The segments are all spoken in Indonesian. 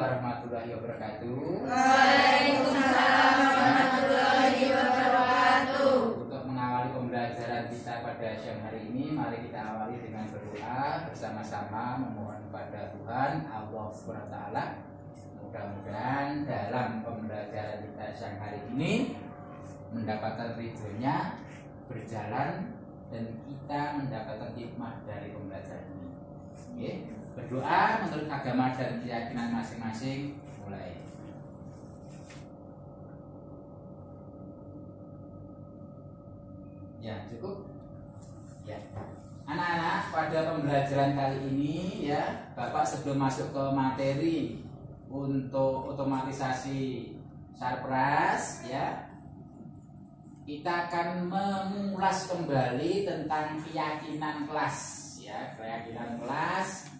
warahmatullahi wabarakatuh. Waalaikumsalam warahmatullahi wabarakatuh. Untuk mengawali pembelajaran kita pada siang hari ini, mari kita awali dengan berdoa bersama-sama memohon kepada Tuhan Allah SWT. Mudah-mudahan dalam pembelajaran kita siang hari ini mendapatkan ridhonya, berjalan, dan kita mendapatkan hikmah dari pembelajaran ini. Oke? Berdoa menurut agama dan keyakinan masing-masing. Mulai. Ya, cukup. Ya. Anak-anak, pada pembelajaran kali ini ya, Bapak sebelum masuk ke materi untuk otomatisasi sarpras ya, kita akan mengulas kembali tentang keyakinan kelas ya, keyakinan kelas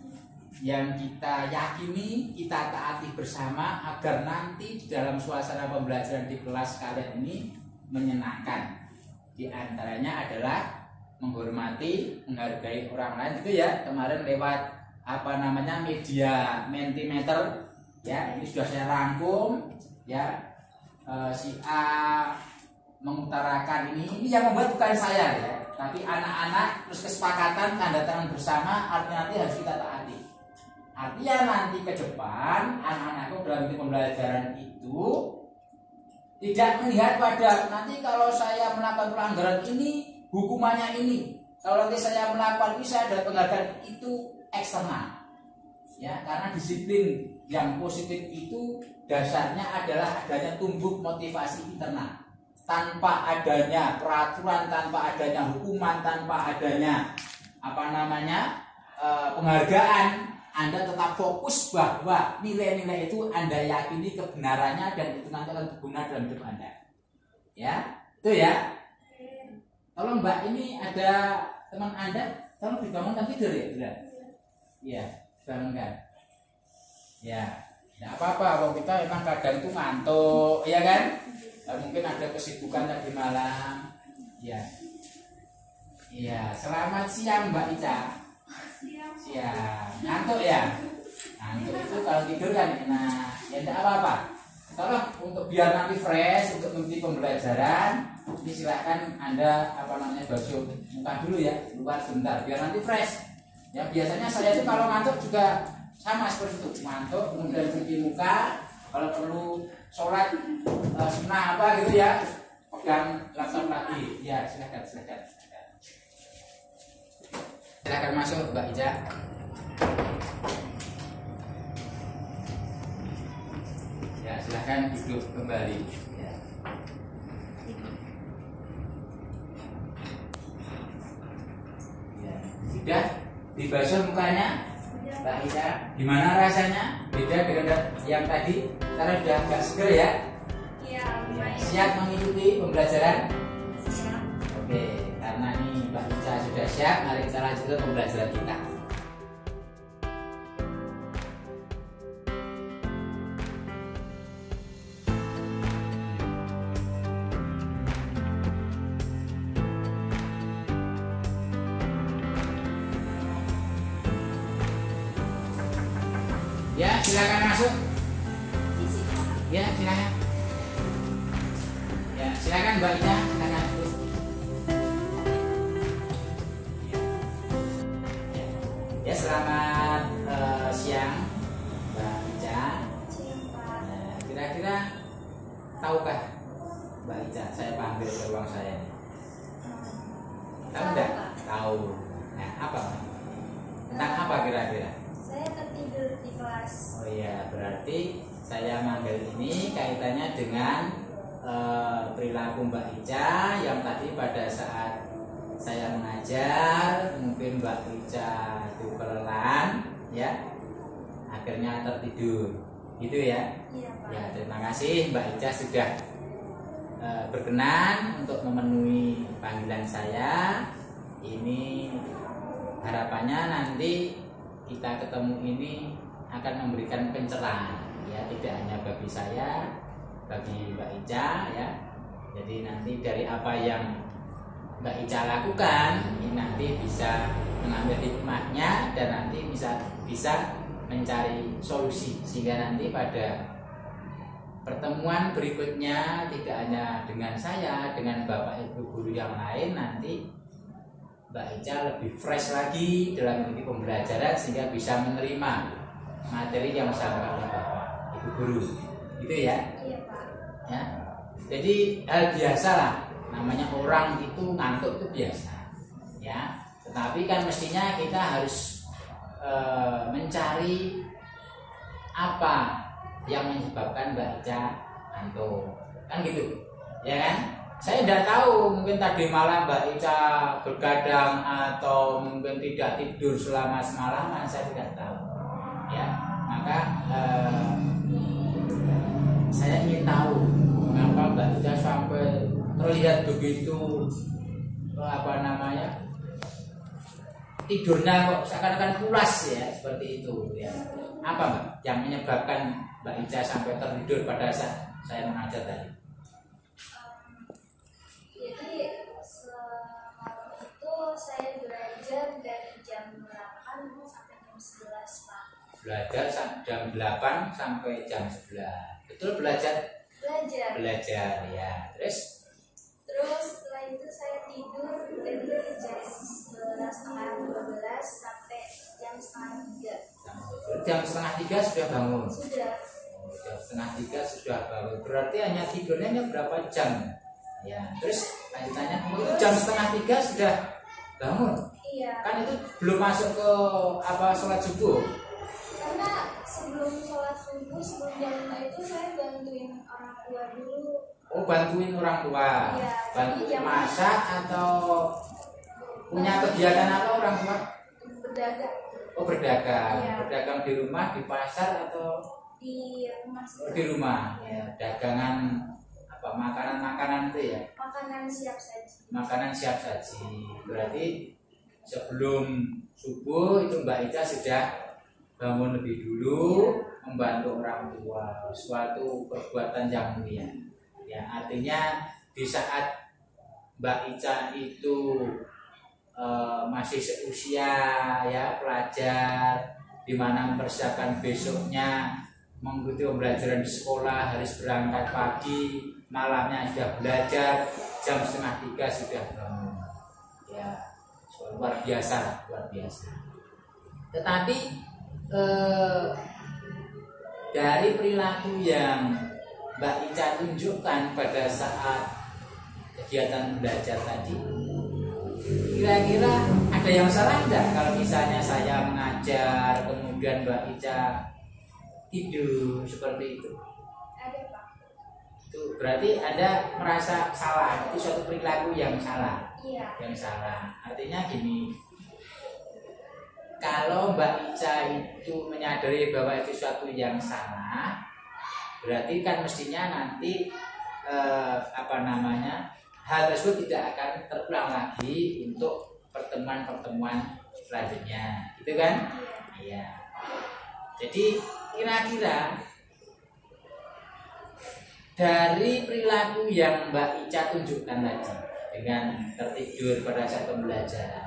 yang kita yakini, kita taati bersama agar nanti di dalam suasana pembelajaran di kelas kalian ini menyenangkan. Di antaranya adalah menghormati, menghargai orang lain itu ya. Kemarin lewat media Mentimeter ya, ini sudah saya rangkum ya. Si A mengutarakan ini yang membuat bukan saya ya, tapi anak-anak, terus kesepakatan tanda tangan bersama, artinya nanti harus kita taati. Artinya nanti ke depan anak-anakku dalam pembelajaran itu tidak melihat pada nanti kalau saya melakukan pelanggaran ini hukumannya ini, kalau nanti saya melakukan ini saya ada penghargaan, itu eksternal ya, karena disiplin yang positif itu dasarnya adalah adanya tumbuh motivasi internal. Tanpa adanya peraturan, tanpa adanya hukuman, tanpa adanya penghargaan, Anda tetap fokus bahwa nilai-nilai itu Anda yakini kebenarannya dan itu nanti akan berguna dalam hidup Anda. Ya, itu ya. Tolong Mbak, ini ada teman Anda, tolong dibangunkan tidur ya, Bila? Iya, bangunkan. Ya, tidak apa-apa, kalau kita memang kadang itu ngantuk, ya kan? Mungkin ada kesibukan tadi malam. Ya. Iya, selamat siang Mbak Ica. Siang. Ngantuk ya? Ngantuk itu kalau tidur kan enak. Ya tidak apa-apa. Tolong untuk biar nanti fresh untuk mengikuti pembelajaran, ini silakan Anda basuh muka dulu ya, keluar sebentar biar nanti fresh. Ya, biasanya saya itu kalau ngantuk juga sama seperti itu, ngantuk kemudian cuci muka, kalau perlu sholat sunnah apa gitu ya, pegang laptop lagi. Ya, silakan. Silakan masuk Mbak Ica. Ya, silakan duduk kembali. Ya. Ya. Sudah dibasuh mukanya Mbak Ica. Gimana rasanya? Beda dengan yang tadi? Karena sudah agak seger ya? Iya. Siap mengikuti pembelajaran? Siap. Oke, karena ini Mbak Ica sudah siap, mari kita lanjut ke pembelajaran kita. Ya, silakan masuk. Ya, silakan. Ya, silakan Mbak Ica, silakan. Ya, selamat siang Mbak Ica. Nah, kira-kira tahukah Mbak Ica saya panggil ke ruang saya? Tahu enggak? Tahu. Nah, apa? Tentang apa kira-kira? Saya tertidur di kelas. Oh iya, berarti saya manggil ini kaitannya dengan perilaku Mbak Ica yang tadi pada saat saya mengajar, mungkin Mbak Ica itu kelelahan, ya, akhirnya tertidur, gitu ya? Iya, Pak. Ya, terima kasih Mbak Ica sudah berkenan untuk memenuhi panggilan saya. Ini harapannya nanti kita ketemu ini akan memberikan pencerahan, ya, tidak hanya bagi saya, bagi Mbak Ica, ya. Jadi nanti dari apa yang Mbak Ica lakukan ini nanti bisa mengambil hikmahnya dan nanti bisa mencari solusi sehingga nanti pada pertemuan berikutnya tidak hanya dengan saya, dengan Bapak Ibu guru yang lain, nanti Mbak Ica lebih fresh lagi dalam mengikuti pembelajaran sehingga bisa menerima materi yang disampaikan oleh Bapak Ibu guru. Gitu ya. Iya, Pak. Ya. Jadi hal biasa lah, namanya orang itu ngantuk itu biasa. Ya. Tetapi kan mestinya kita harus mencari apa yang menyebabkan Mbak Ica ngantuk, kan gitu, ya kan? Saya tidak tahu, mungkin tadi malam Mbak Ica bergadang atau mungkin tidak tidur selama semalaman, saya tidak tahu, ya. Maka saya ingin tahu mengapa Mbak Ica sampai terlihat begitu tidurnya kok seakan-akan pulas ya, seperti itu ya. Apa Mbak yang menyebabkan Mbak Ica sampai tertidur pada saat saya mengajar tadi? Jadi semalam itu saya belajar dari jam 8 sampai jam 11, Pak. Belajar jam 8 sampai jam 11. Betul belajar? Belajar ya. Terus Setelah itu saya tidur dari jam 11.30 sampai jam 2:30. jam 2:30 sudah bangun. Sudah. Jam 2:30 sudah bangun. Berarti hanya tidurnya hanya berapa jam? Ya. Terus lanjutannya, jam 2:30 sudah bangun. Iya. Kan itu belum masuk ke sholat subuh. Karena sebelum sholat subuh, sebelum jam 5 itu saya bantuin orang tua dulu. Oh, bantuin orang tua. Iya, Bantuin masak atau punya kegiatan apa orang tua? Berdagang Oh, berdagang. Iya. Berdagang di rumah, di pasar atau di rumah. oh, di rumah. Ya, dagangan apa makanan-makanan itu ya? Makanan siap saji. Makanan siap saji. Berarti sebelum subuh itu Mbak Ica sudah bangun lebih dulu membantu orang tua, suatu perbuatan yang mulia. Ya, artinya di saat Mbak Ica itu masih seusia ya pelajar, di mana mempersiapkan besoknya mengikuti pembelajaran di sekolah, harus berangkat pagi, malamnya sudah belajar, jam 2:30 sudah bangun. Ya, luar biasa, luar biasa. Tetapi dari perilaku yang Mbak Ica tunjukkan pada saat kegiatan belajar tadi, kira-kira ada yang salah tidak kalau misalnya saya mengajar kemudian Mbak Ica tidur seperti itu? Ada, Pak. Itu berarti Anda merasa salah, itu suatu perilaku yang salah. Iya. Yang salah. Artinya gini, kalau Mbak Ica itu menyadari bahwa itu suatu yang salah, berarti kan mestinya nanti hal tersebut tidak akan terulang lagi untuk pertemuan-pertemuan selanjutnya, gitu kan? Iya. Jadi kira-kira dari perilaku yang Mbak Ica tunjukkan tadi dengan tertidur pada saat pembelajaran,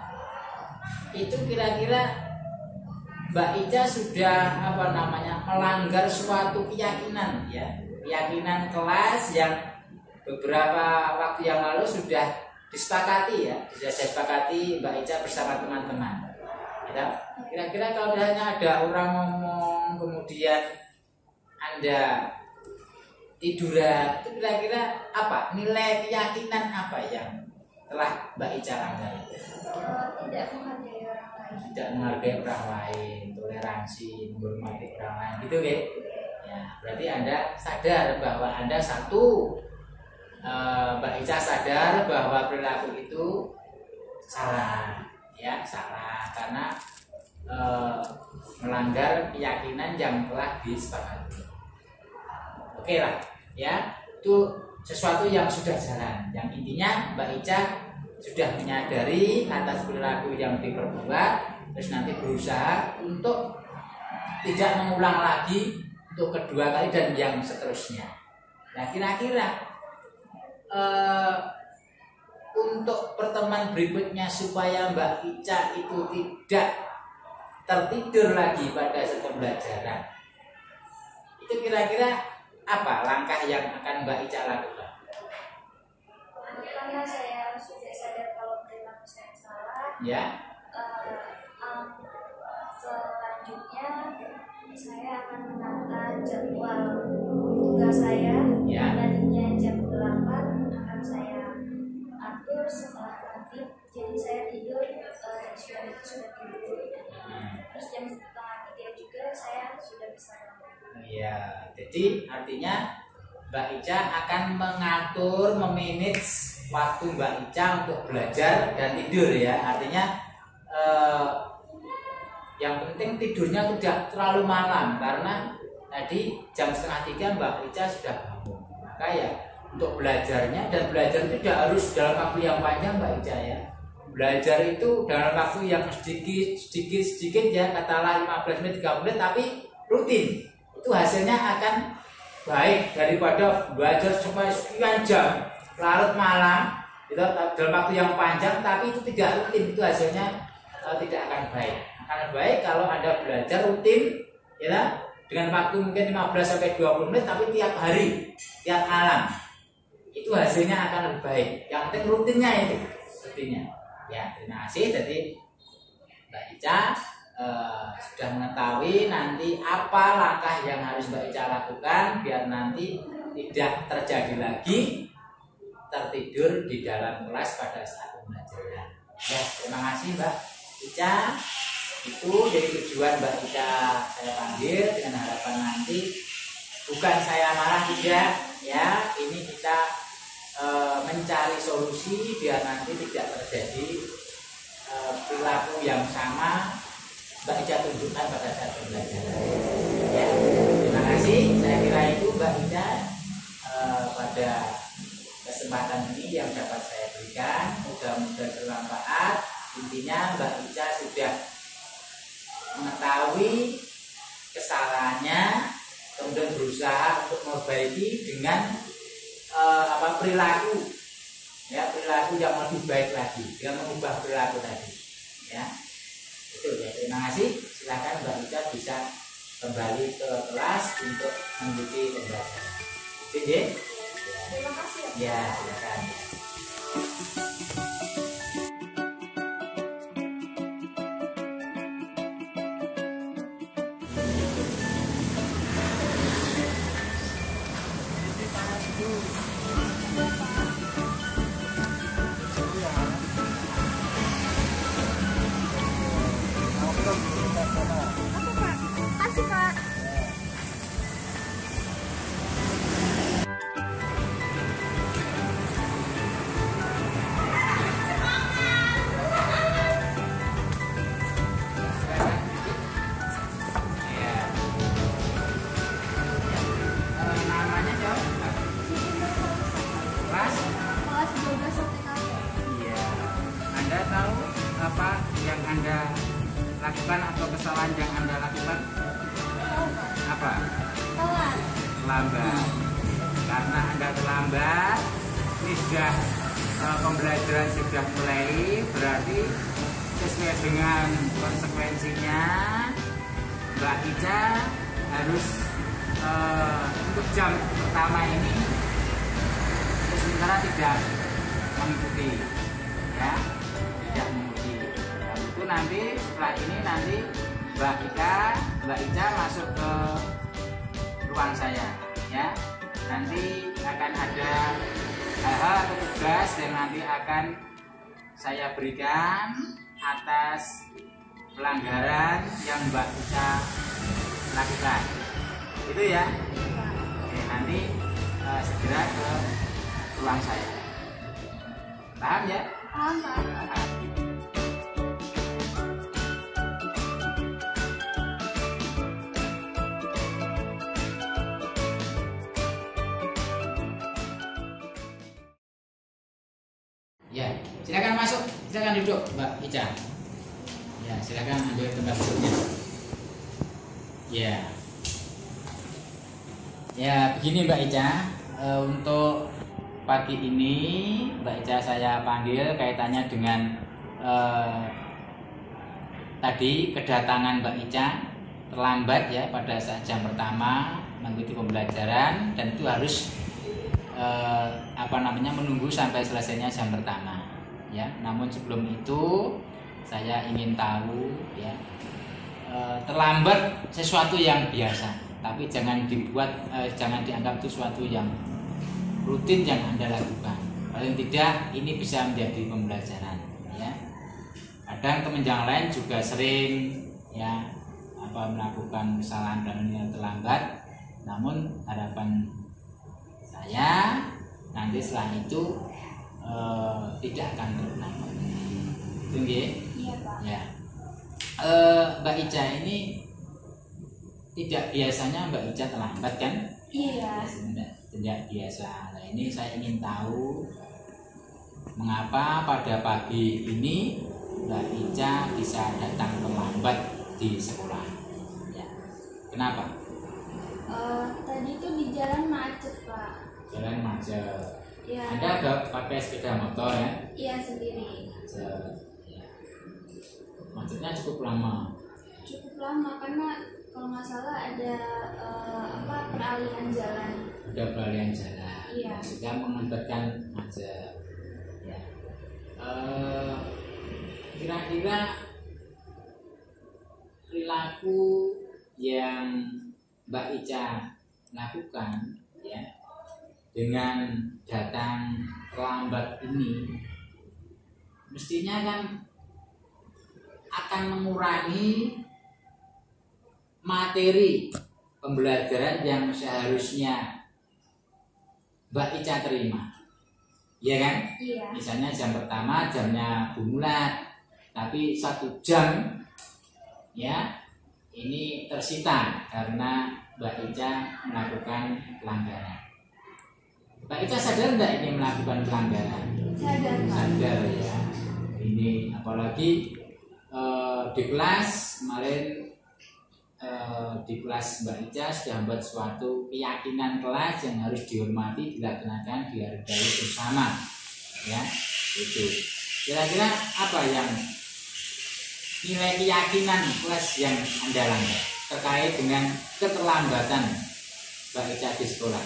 itu kira-kira Mbak Ica sudah melanggar suatu keyakinan ya, keyakinan kelas yang beberapa waktu yang lalu sudah disepakati ya, sudah disepakati Mbak Ica bersama teman-teman. Ya, kira-kira kalau misalnya ada orang ngomong kemudian Anda tiduran, itu kira-kira apa nilai keyakinan apa yang telah Mbak Ica langgar? Tidak menghargai orang lain. Tidak menghargai orang lain, toleransi, menghormati orang lain, gitu kan? Ya, berarti Anda sadar bahwa Anda Mbak Ica sadar bahwa perilaku itu salah, ya salah karena melanggar keyakinan yang telah disepakati. Oke lah, ya itu sesuatu yang sudah jalan. Yang intinya Mbak Ica sudah menyadari atas perilaku yang diperbuat, terus nanti berusaha untuk tidak mengulang lagi untuk kedua kali dan yang seterusnya. Nah kira-kira untuk pertemuan berikutnya supaya Mbak Ica itu tidak tertidur lagi pada saat pembelajaran, itu kira-kira apa langkah yang akan Mbak Ica lakukan? Karena saya sudah sadar kalau perilaku saya salah, Ya. Selanjutnya saya akan menata jadwal tugas saya. Ya. Tadinya jam 8 akan saya atur setelah maghrib, jadi saya tidur jam 9 itu sudah tidur. Terus jam setengah 3 juga saya sudah bisa bangun. Iya, jadi artinya Mbak Ica akan mengatur, memanage waktu Mbak Ica untuk belajar dan tidur ya. Artinya yang penting tidurnya tidak terlalu malam, karena tadi jam setengah 3 Mbak Ica sudah bangun. Maka ya untuk belajarnya, dan belajar itu tidak harus dalam waktu yang panjang Mbak Ica ya. Belajar itu dalam waktu yang sedikit ya, katalah 15 menit 30 menit tapi rutin. Itu hasilnya akan baik daripada belajar sampai sekian jam larut malam itu dalam waktu yang panjang tapi itu tidak rutin. Itu hasilnya tidak akan baik. Akan baik kalau Anda belajar rutin ya, dengan waktu mungkin 15 sampai 20 menit tapi tiap hari, tiap malam. Itu hasilnya akan lebih baik. Yang penting rutinnya itu, rutinnya. Ya, terima kasih. Jadi Mbak Ica sudah mengetahui nanti apa langkah yang harus Mbak Ica lakukan biar nanti tidak terjadi lagi tertidur di dalam kelas pada saat pembelajaran. Ya, terima kasih Mbak Ica. Itu jadi tujuan Mbak Ica saya panggil, dengan harapan nanti bukan saya marah, tidak ya, ini kita mencari solusi biar nanti tidak terjadi perilaku yang sama Mbak Ica tunjukkan pada saat pembelajaran. Ya, terima kasih. Saya kira itu Mbak Ica pada kesempatan ini yang dapat saya berikan. Mudah-mudahan bermanfaat. Intinya Mbak Ica sudah mengetahui kesalahannya, kemudian berusaha untuk memperbaiki dengan perilaku ya, perilaku yang lebih baik lagi dengan mengubah perilaku tadi ya. Itu ya, terima kasih. Silakan Mbak Ica bisa kembali ke kelas untuk mengikuti pembelajaran. Oke, Terima kasih. ya, silakan. Kasih Pak. Namanya jauh? Kelas? Kelas 12 OTKP. Iya. Anda tahu apa yang Anda lakukan atau kesalahan yang Anda lakukan? Apa? Telat. Terlambat. Karena Anda terlambat, ini sudah pembelajaran sudah mulai, berarti sesuai dengan konsekuensinya Mbak Ica harus untuk jam pertama ini sementara tidak mengikuti ya, tidak mengikuti. Dan itu nanti setelah ini nanti Mbak Ica masuk ke ruang saya ya. Nanti akan ada hal-hal atau tugas yang nanti akan saya berikan atas pelanggaran yang Mbak Ica lakukan. Itu ya. Oke, nanti segera ke ruang saya. Paham ya? Paham Pak. Paham. Ya, silakan masuk, silakan duduk, Mbak Ica. Ya, silakan ambil tempat duduknya. Ya, ya begini Mbak Ica, untuk pagi ini Mbak Ica saya panggil kaitannya dengan tadi kedatangan Mbak Ica terlambat ya pada saat jam pertama mengikuti pembelajaran, dan itu harus menunggu sampai selesainya jam pertama ya. Namun sebelum itu saya ingin tahu ya, terlambat sesuatu yang biasa, tapi jangan dianggap itu sesuatu yang rutin yang Anda lakukan. Paling tidak ini bisa menjadi pembelajaran ya. Kadang teman yang lain juga sering ya melakukan kesalahan dan yang terlambat, namun harapan saya nanti setelah itu tidak akan terulang. Itu nggih? Iya, Pak. Ya. Mbak Ica ini tidak biasanya Mbak Ica terlambat kan? Iya. Tidak biasa. Nah, ini saya ingin tahu mengapa pada pagi ini Mbak Ica bisa datang terlambat di sekolah. Ya. Kenapa? Tadi itu di jalan macet, Pak. Jalan macet. Iya. Anda ada pakai sepeda motor ya? Iya, sendiri. Macet. Ya. Macetnya cukup lama. Cukup lama karena kalau nggak salah ada peralihan jalan. Ada peralihan jalan. Iya. Sehingga mengakibatkan macet. Ya. Kira-kira perilaku yang Mbak Ica lakukan ya dengan datang terlambat ini mestinya kan akan mengurangi materi pembelajaran yang seharusnya Mbak Ica terima, ya kan? Iya. Misalnya jam pertama jamnya Bumulat, tapi 1 jam ya ini tersita karena Mbak Ica melakukan pelanggaran. Mbak Ica sadar nggak ini melakukan pelanggaran? Sadar, Pak. Sadar ya. Ini apalagi di kelas kemarin di kelas Mbak Ica sudah membuat suatu keyakinan kelas yang harus dihormati, dilaksanakan, dihargai bersama. Ya, itu. Kira-kira apa yang nilai keyakinan kelas yang Anda langgar terkait dengan keterlambatan Mbak Ica di sekolah?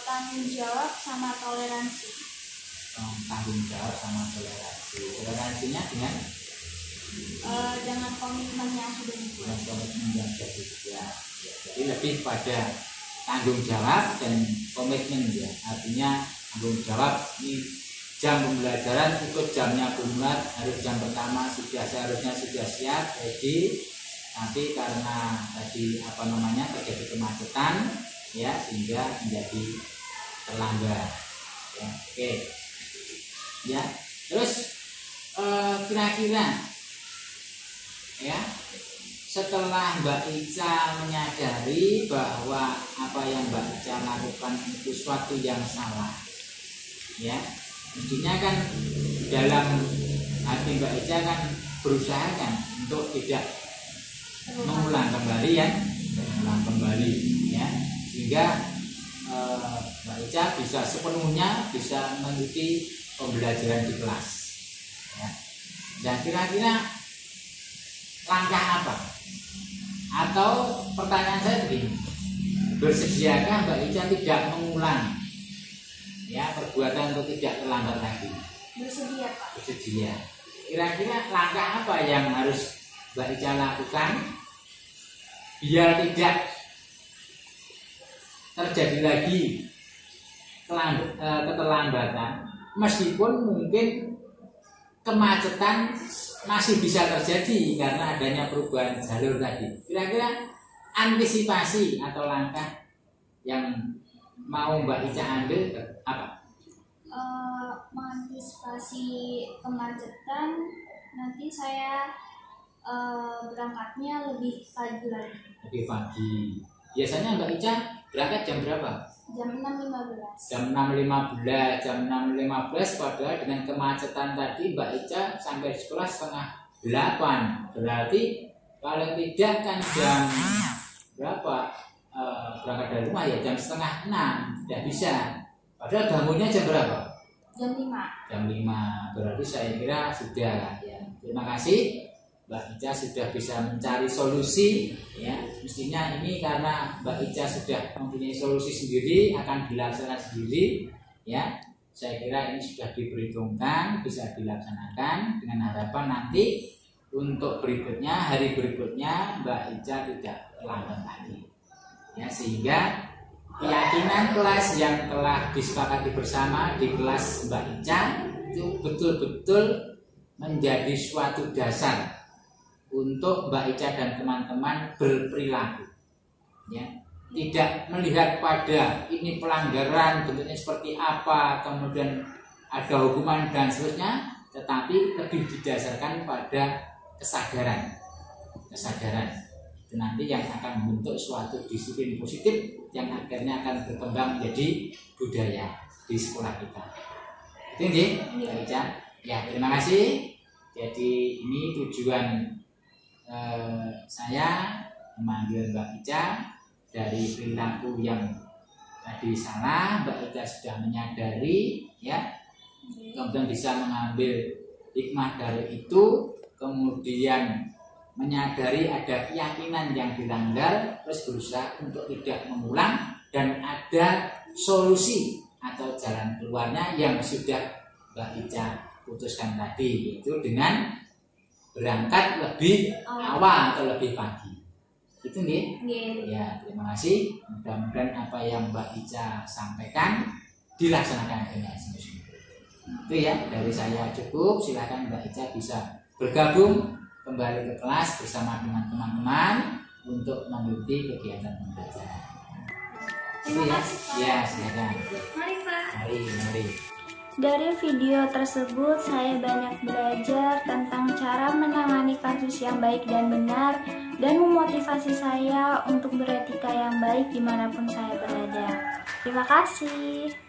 Tanggung jawab sama toleransi. Tanggung jawab sama toleransi. Toleransinya dengan komitmen yang sudah dibuat. Komitmen yang sudah dibuat. Ya, jadi lebih pada tanggung jawab dan komitmen ya. Artinya tanggung jawab ini jam pembelajaran ikut jamnya Bumulat, harus jam pertama seharusnya sudah siap ready, tapi karena tadi terjadi kemacetan ya sehingga menjadi terlambat ya. Oke ya, terus kira-kira ya setelah Mbak Ica menyadari bahwa apa yang Mbak Ica lakukan itu suatu yang salah ya, mestinya kan dalam hati Mbak Ica kan berusaha kan untuk tidak mengulang kembali ya, sehingga Mbak Ica bisa sepenuhnya bisa mengikuti pembelajaran di kelas ya. Dan kira-kira langkah apa? Atau pertanyaan saya begini, bersediakah Mbak Ica tidak mengulang ya perbuatan untuk tidak terlambat lagi? Bersedia, Pak. Bersedia. Kira-kira langkah apa yang harus Mbak Ica lakukan biar tidak terjadi lagi keterlambatan, meskipun mungkin kemacetan masih bisa terjadi karena adanya perubahan jalur tadi. Kira-kira antisipasi atau langkah yang mau Mbak Ica ambil apa? Mengantisipasi kemacetan, nanti saya berangkatnya lebih pagi lagi. Lebih pagi. Biasanya Mbak Ica berangkat jam berapa? Jam 6.15. Jam 6.15. Jam 6.15 padahal dengan kemacetan tadi Mbak Ica sampai sekolah 7:30. Berarti paling tidak kan jam berapa berangkat dari rumah ya, jam 5:30 tidak bisa. Padahal bangunnya jam berapa? Jam 5. Jam 5. Berarti saya kira sudah ya. Terima kasih Mbak Ica sudah bisa mencari solusi, ya. Mestinya ini karena Mbak Ica sudah mempunyai solusi sendiri, akan dilaksanakan sendiri, ya. Saya kira ini sudah diperhitungkan, bisa dilaksanakan dengan harapan nanti untuk berikutnya, hari berikutnya Mbak Ica tidak terlambat lagi, ya. Sehingga keyakinan kelas yang telah disepakati bersama di kelas Mbak Ica itu betul-betul menjadi suatu dasar untuk Mbak Ica dan teman-teman berperilaku, ya. Tidak melihat pada ini pelanggaran bentuknya seperti apa, kemudian ada hukuman dan seterusnya, tetapi lebih didasarkan pada kesadaran. Itu nanti yang akan membentuk suatu disiplin positif yang akhirnya akan berkembang menjadi budaya di sekolah kita. Itu Mbak Ica. Ya, terima kasih. Jadi ini tujuan saya memanggil Mbak Ica. Dari perilaku yang tadi salah, Mbak Ica sudah menyadari, ya. Kemudian bisa mengambil hikmah dari itu, kemudian menyadari ada keyakinan yang dilanggar, terus berusaha untuk tidak mengulang, dan ada solusi atau jalan keluarnya yang sudah Mbak Ica putuskan tadi, yaitu dengan berangkat lebih awal atau lebih pagi. Itu nih. Ya, terima kasih. Mudah-mudahan apa yang Mbak Ica sampaikan dilaksanakan dengan sungguh-sungguh. Itu ya, dari saya cukup. Silakan Mbak Ica bisa bergabung kembali ke kelas bersama dengan teman-teman untuk mengikuti kegiatan pembelajaran. Itu ya. Ya, silakan. Mari Pak. Mari. Dari video tersebut saya banyak belajar tentang cara menangani kasus yang baik dan benar, dan memotivasi saya untuk beretika yang baik dimanapun saya berada. Terima kasih.